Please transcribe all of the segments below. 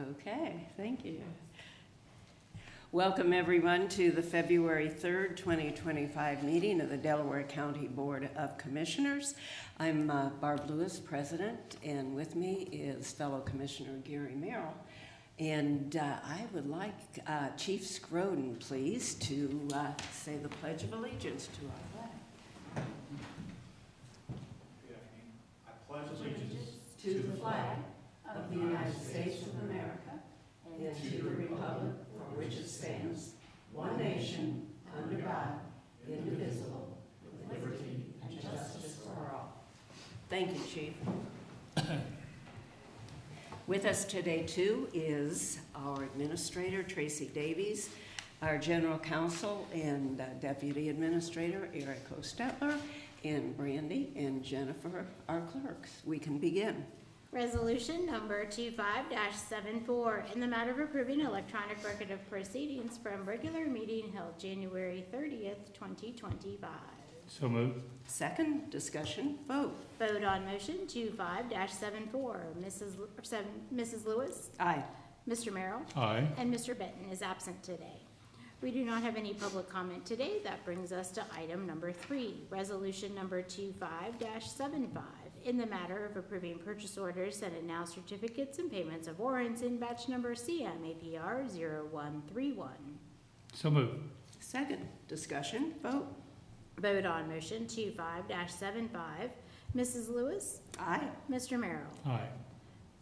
Okay, thank you. Welcome everyone to the February 3rd, 2025 meeting of the Delaware County Board of Commissioners. I'm Barb Lewis, President, and with me is fellow Commissioner Gary Merrill. And I would like Chief Scroden, please, to say the Pledge of Allegiance to our flag. Good afternoon. I pledge allegiance to the flag of the United States of America and to the republic for which it stands, one nation, under God, indivisible, with liberty and justice for all. Thank you, Chief. With us today, too, is our Administrator, Tracy Davies, our General Counsel and Deputy Administrator, Eric Hostetler, and Brandy and Jennifer, our clerks. We can begin. Resolution number 25-74, in the matter of approving electronic record of proceedings from regular meeting held January 30th, 2025. So moved. Second, discussion, vote. Vote on motion 25-74. Mrs. Lewis? Aye. Mr. Merrill? Aye. And Mr. Benton is absent today. We do not have any public comment today. That brings us to item number 3, resolution number 25-75. In the matter of approving purchase orders and announce certificates and payments of warrants in batch number CMAPR 0131. So moved. Second, discussion, vote. Vote on motion 25-75. Mrs. Lewis? Aye. Mr. Merrill? Aye.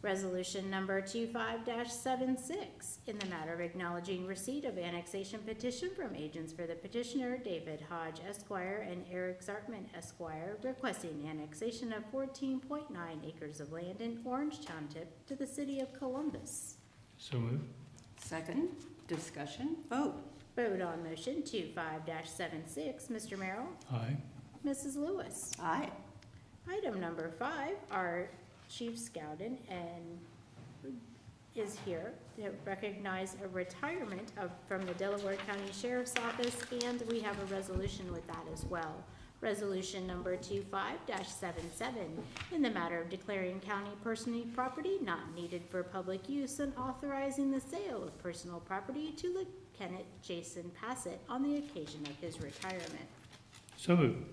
Resolution number 25-76, in the matter of acknowledging receipt of annexation petition from agents for the petitioner, David Hodge Esquire and Eric Zartman Esquire, requesting annexation of 14.9 acres of land in Orange Township to the city of Columbus. So moved. Second, discussion, vote. Vote on motion 25-76. Mr. Merrill? Aye. Mrs. Lewis? Aye. Item number 5, our Chief Scowden is here to recognize a retirement from the Delaware County Sheriff's Office, and we have a resolution with that as well. Resolution number 25-77, in the matter of declaring county personal property not needed for public use and authorizing the sale of personal property to Lieutenant Jason Passett on the occasion of his retirement. So moved.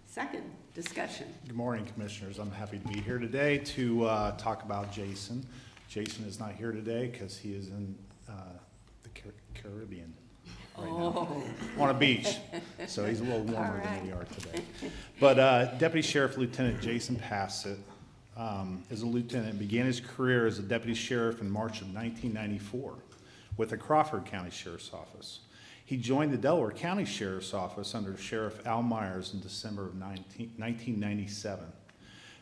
Second, discussion. Good morning, Commissioners. I'm happy to be here today to talk about Jason. Jason is not here today because he is in the Caribbean right now on a beach, so he's a little warmer than we are today. But Deputy Sheriff Lieutenant Jason Passett is a lieutenant and began his career as a deputy sheriff in March of 1994 with the Crawford County Sheriff's Office. He joined the Delaware County Sheriff's Office under Sheriff Al Myers in December of 1997.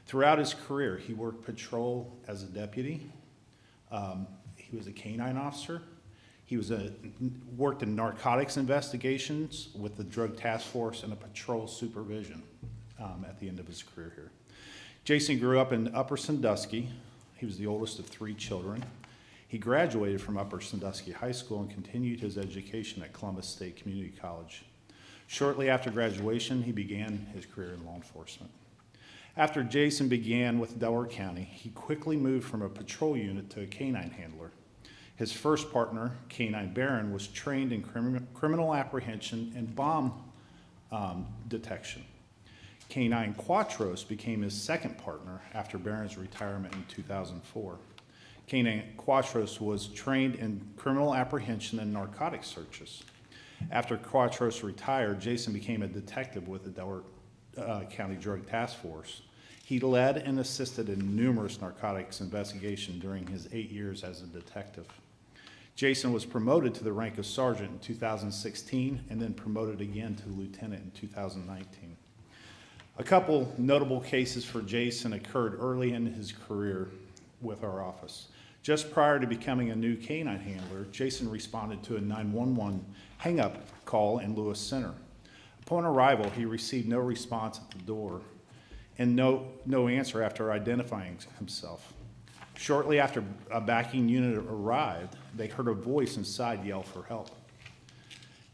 Throughout his career, he worked patrol as a deputy. He was a canine officer. He worked in narcotics investigations with the Drug Task Force and a patrol supervision at the end of his career here. Jason grew up in Upper Sandusky. He was the oldest of 3 children. He graduated from Upper Sandusky High School and continued his education at Columbus State Community College. Shortly after graduation, he began his career in law enforcement. After Jason began with Delaware County, he quickly moved from a patrol unit to a canine handler. His first partner, Canine Barron, was trained in criminal apprehension and bomb detection. Canine Quatros became his second partner after Barron's retirement in 2004. Canine Quatros was trained in criminal apprehension and narcotics searches. After Quatros retired, Jason became a detective with the Delaware County Drug Task Force. He led and assisted in numerous narcotics investigations during his 8 years as a detective. Jason was promoted to the rank of sergeant in 2016 and then promoted again to lieutenant in 2019. A couple notable cases for Jason occurred early in his career with our office. Just prior to becoming a new canine handler, Jason responded to a 911 hang-up call in Lewis Center. Upon arrival, he received no response at the door and no answer after identifying himself. Shortly after a backing unit arrived, they heard a voice inside yell for help.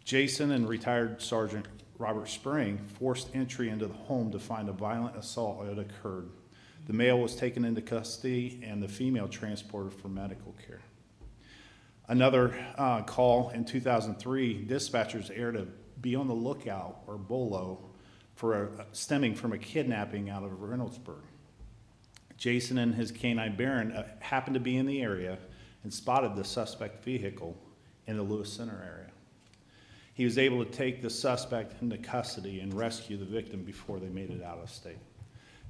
Jason and retired Sergeant Robert Spring forced entry into the home to find a violent assault had occurred. The male was taken into custody and the female transported for medical care. Another call in 2003, dispatchers aired a be on the lookout, or BOLO, stemming from a kidnapping out of Reynoldsburg. Jason and his canine Baron happened to be in the area and spotted the suspect vehicle in the Lewis Center area. He was able to take the suspect into custody and rescue the victim before they made it out of state.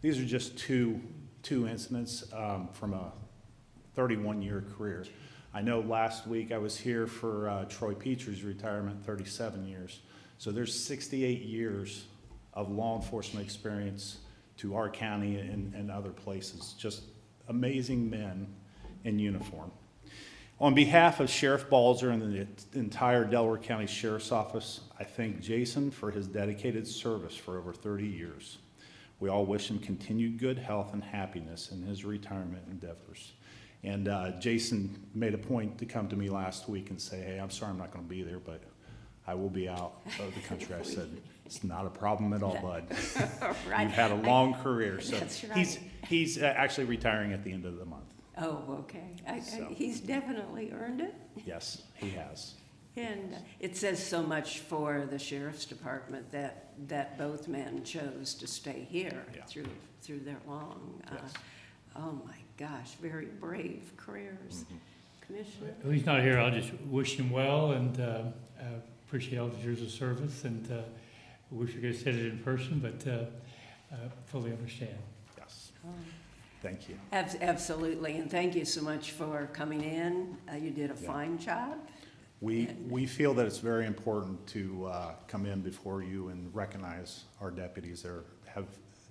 These are just two incidents from a 31-year career. I know last week I was here for Troy Petrie's retirement, 37 years. So there's 68 years of law enforcement experience to our county and other places. Just amazing men in uniform. On behalf of Sheriff Balzer and the entire Delaware County Sheriff's Office, I thank Jason for his dedicated service for over 30 years. We all wish him continued good health and happiness in his retirement endeavors. And Jason made a point to come to me last week and say, hey, I'm sorry I'm not going to be there, but I will be out of the country. I said, it's not a problem at all, bud. Right. You've had a long career. So That's right. he's actually retiring at the end of the month. Oh, okay. So. He's definitely earned it. Yes, he has. And it says so much for the sheriff's department that both men chose to stay here through their long, Yes. oh my gosh, very brave careers. Mm-hmm. Commissioner? Well, he's not here. I'll just wish him well and appreciate all the years of service, and wish we could have said it in person, but fully understand. Yes. Thank you. Absolutely, and thank you so much for coming in. You did a fine job. We feel that it's very important to come in before you and recognize our deputies that have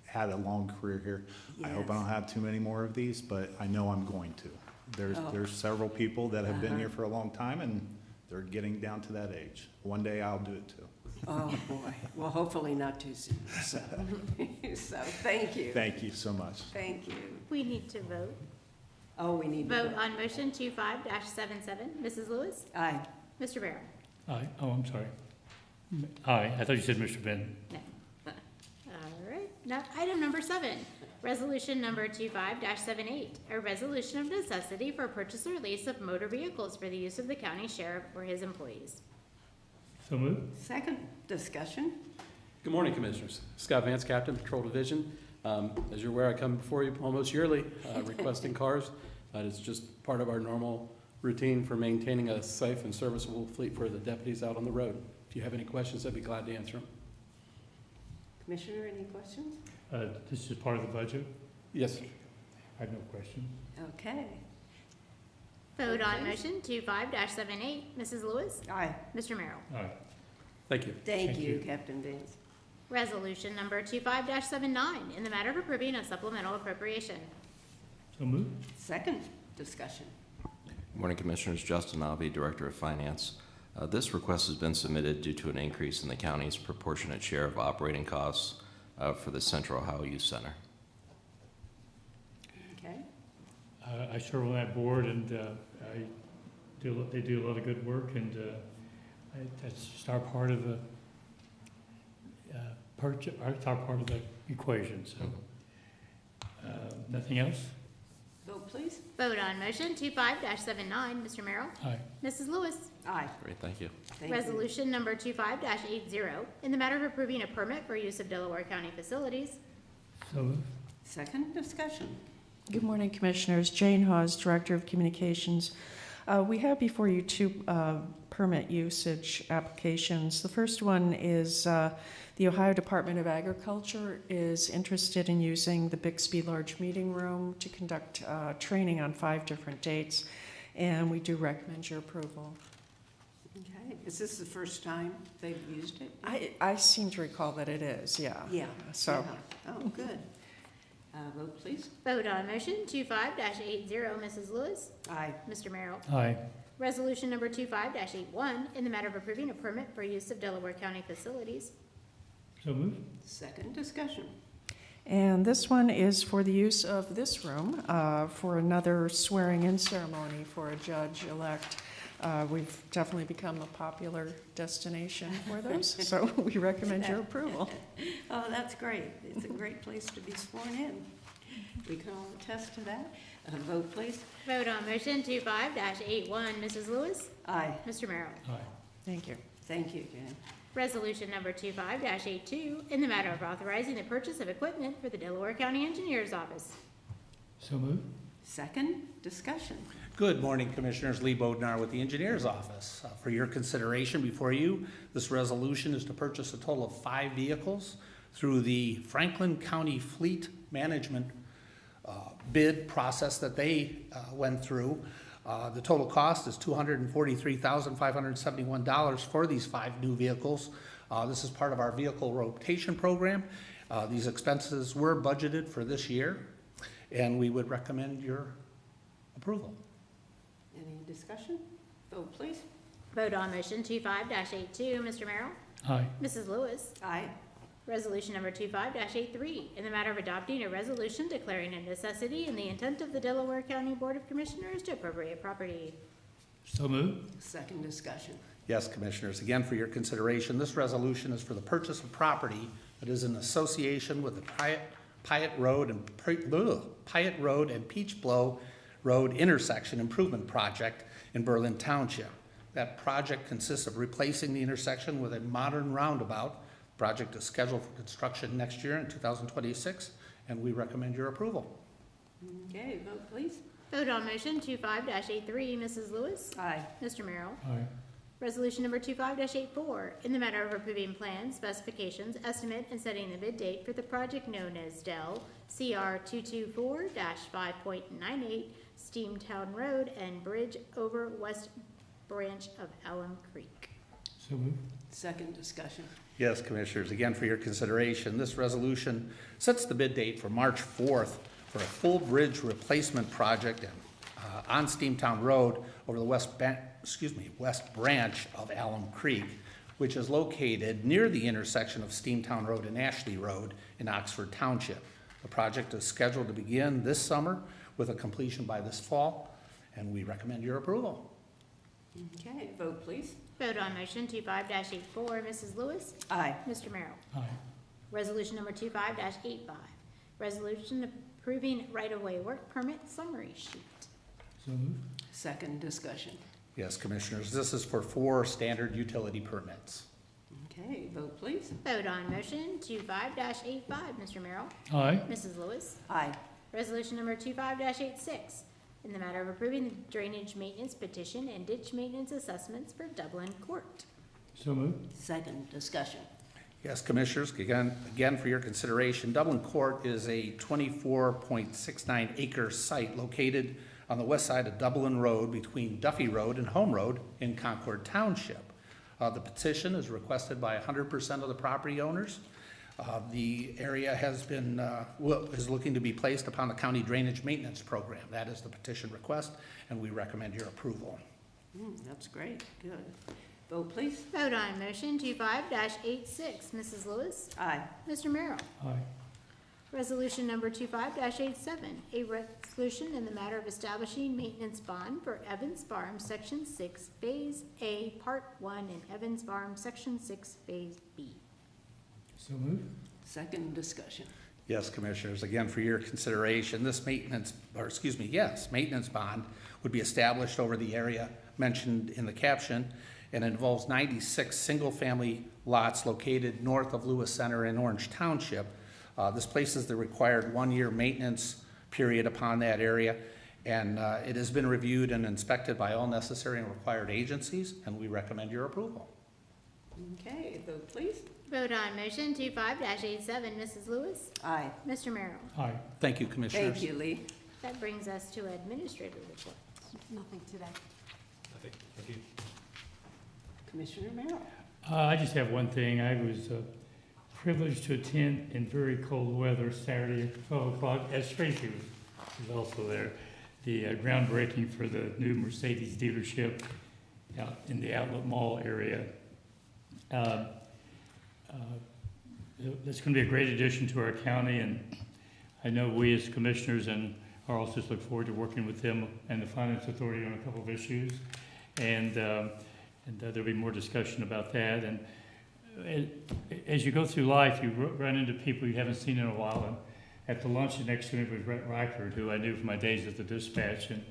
had a long career here. Yes. I hope I don't have too many more of these, but I know I'm going to. There's several people that have been here for a long time, and they're getting down to that age. One day I'll do it too. Oh, boy. Well, hopefully not too soon. So, so thank you. Thank you so much. Thank you. We need to vote. Oh, we need to Vote on motion 25-77. Mrs. Lewis? Aye. Mr. Barron? Aye. Oh, I'm sorry. Aye. I thought you said Mr. Ben. No. All right. Now, item number 7, resolution number 25-78, a resolution of necessity for purchase or lease of motor vehicles for the use of the county sheriff or his employees. So moved. Second discussion. Good morning, Commissioners. Scott Vance, Captain, Patrol Division. As you're aware, I come before you almost yearly requesting cars. It's just part of our normal routine for maintaining a safe and serviceable fleet for the deputies out on the road. If you have any questions, I'd be glad to answer them. Commissioner, any questions? This is part of the budget. Yes. I have no questions. Okay. Vote on motion 25-78. Mrs. Lewis? Aye. Mr. Merrill? Aye. Thank you. Thank Thank you, you. Captain Vance. Resolution number 25-79, in the matter of approving a supplemental appropriation. So moved. Second discussion. Good morning, Commissioners. Justin Nobby, Director of Finance. This request has been submitted due to an increase in the county's proportionate share of operating costs for the Central Ohio Youth Center. Okay. I serve on that board, and they do a lot of good work, and that's just our part of the our part of the equation. So, nothing else. Vote, please. Vote on motion 25-79. Mr. Merrill? Aye. Mrs. Lewis? Aye. Great, thank you. Thank you. Resolution number 25-80, in the matter of approving a permit for use of Delaware County facilities. So moved. Second discussion. Good morning, Commissioners. Jane Hawes, Director of Communications. We have before you two permit usage applications. The first one is the Ohio Department of Agriculture is interested in using the Bixby Large Meeting Room to conduct training on 5 different dates, and we do recommend your approval. Okay. Is this the first time they've used it? I seem to recall that it is, yeah. Yeah. So. Yeah. Oh, good. Vote, please. Vote on motion 25-80. Mrs. Lewis? Aye. Mr. Merrill? Aye. Resolution number 25-81, in the matter of approving a permit for use of Delaware County facilities. So moved. Second discussion. And this one is for the use of this room for another swearing-in ceremony for a judge-elect. We've definitely become a popular destination for those, so we recommend your approval. Oh, that's great. It's a great place to be sworn in. We can all attest to that. Vote, please. Vote on motion 25-81, Mrs. Lewis. Aye. Mr. Merrill. Aye. Thank you. Thank you, Jane. Resolution number 25-82, in the matter of authorizing the purchase of equipment for the Delaware County Engineers Office. So moved. Second, discussion. Good morning, Commissioners. Lee Bodnar with the Engineers Office. For your consideration before you, this resolution is to purchase a total of 5 vehicles through the Franklin County Fleet Management bid process that they went through. The total cost is $243,571 for these 5 new vehicles. This is part of our vehicle rotation program. These expenses were budgeted for this year, and we would recommend your approval. Any discussion? Vote, please. Vote on motion 25-82, Mr. Merrill. Aye. Mrs. Lewis. Aye. Resolution number 25-83, in the matter of adopting a resolution declaring a necessity in the intent of the Delaware County Board of Commissioners to appropriate property. So moved. Second, discussion. Yes, Commissioners, again, for your consideration, this resolution is for the purchase of property that is in association with the Pyatt Road and Peach Blow Road intersection improvement project in Berlin Township. That project consists of replacing the intersection with a modern roundabout. The project is scheduled for construction next year in 2026, and we recommend your approval. Okay, vote, please. Vote on motion 25-83, Mrs. Lewis. Aye. Mr. Merrill. Aye. Resolution number 25-84, in the matter of approving plans, specifications, estimate, and setting the bid date for the project known as Dell CR 224-5.98 Steamtown Road and Bridge over West Branch of Alum Creek. So moved. Second, discussion. Yes, Commissioners, again, for your consideration, this resolution sets the bid date for March 4th for a full bridge replacement project on Steamtown Road over the west branch of Alum Creek, which is located near the intersection of Steamtown Road and Ashley Road in Oxford Township. The project is scheduled to begin this summer with a completion by this fall, and we recommend your approval. Okay, vote, please. Vote on motion 25-84, Mrs. Lewis. Aye. Mr. Merrill. Aye. Resolution number 25-85, resolution approving right-of-way work permit summary sheet. So moved. Second, discussion. Yes, Commissioners, this is for 4 standard utility permits. Okay, vote, please. Vote on motion 25-85, Mr. Merrill. Aye. Mrs. Lewis. Aye. Resolution number 25-86, in the matter of approving the drainage maintenance petition and ditch maintenance assessments for Dublin Court. So moved. Second, discussion. Yes, Commissioners, again for your consideration, Dublin Court is a 24.69 acre site located on the west side of Dublin Road between Duffy Road and Home Road in Concord Township. The petition is requested by 100% of the property owners. The area has been, is looking to be placed upon the county drainage maintenance program. That is the petition request, and we recommend your approval. That's great, good. Vote, please. Vote on motion 25-86, Mrs. Lewis. Aye. Mr. Merrill. Aye. Resolution number 25-87, a resolution in the matter of establishing maintenance bond for Evans Farm, Section 6, Phase A, Part 1, and Evans Farm, Section 6, Phase B. So moved. Second, discussion. Yes, Commissioners, again for your consideration, this maintenance bond would be established over the area mentioned in the caption and involves 96 single-family lots located north of Lewis Center in Orange Township. This places the required 1-year maintenance period upon that area, and it has been reviewed and inspected by all necessary and required agencies, and we recommend your approval. Okay, vote, please. Vote on motion 25-87, Mrs. Lewis. Aye. Mr. Merrill. Aye. Thank you, Commissioners. Thank you, Lee. That brings us to administrator report. Nothing today. Thank you. Commissioner Merrill. I just have one thing. I was privileged to attend in very cold weather Saturday at 12 o'clock, as Tracy was also there, the groundbreaking for the new Mercedes dealership out in the Outlet Mall area. That's going to be a great addition to our county, and I know we as commissioners and our officers look forward to working with them and the Finance Authority on a couple of issues, and there'll be more discussion about that. And as you go through life, you run into people you haven't seen in a while, at the luncheon next to me was Brett Reichert, who I knew from my days at the dispatch, and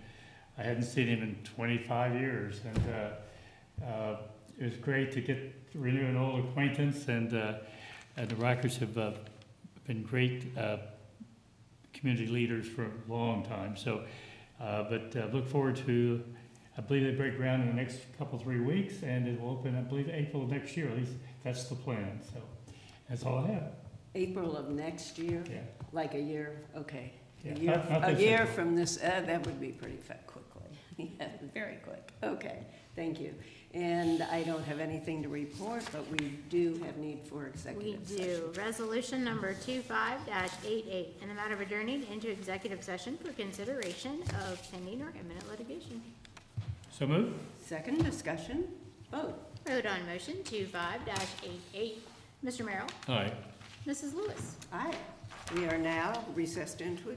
I hadn't seen him in 25 years. And it was great to renew an old acquaintance, and the Reicherts have been great community leaders for a long time. So, but look forward to, I believe they break ground in the next couple, 3 weeks, and it will open, I believe, April of next year. At least that's the plan. So that's all I have. April of next year? Yeah. Like a year, okay. Yeah, A year, not a this year April. from this, that would be pretty quickly. Yeah, very quick. Okay, thank you. And I don't have anything to report, but we do have need for We executive session. do. Resolution number 25-88, in the matter of adjourning into executive session for consideration of pending or imminent litigation. So move. Second discussion, vote. Vote on motion 25-88. Mr. Merrill? All right. Mrs. Lewis? Aye. We are now recessed into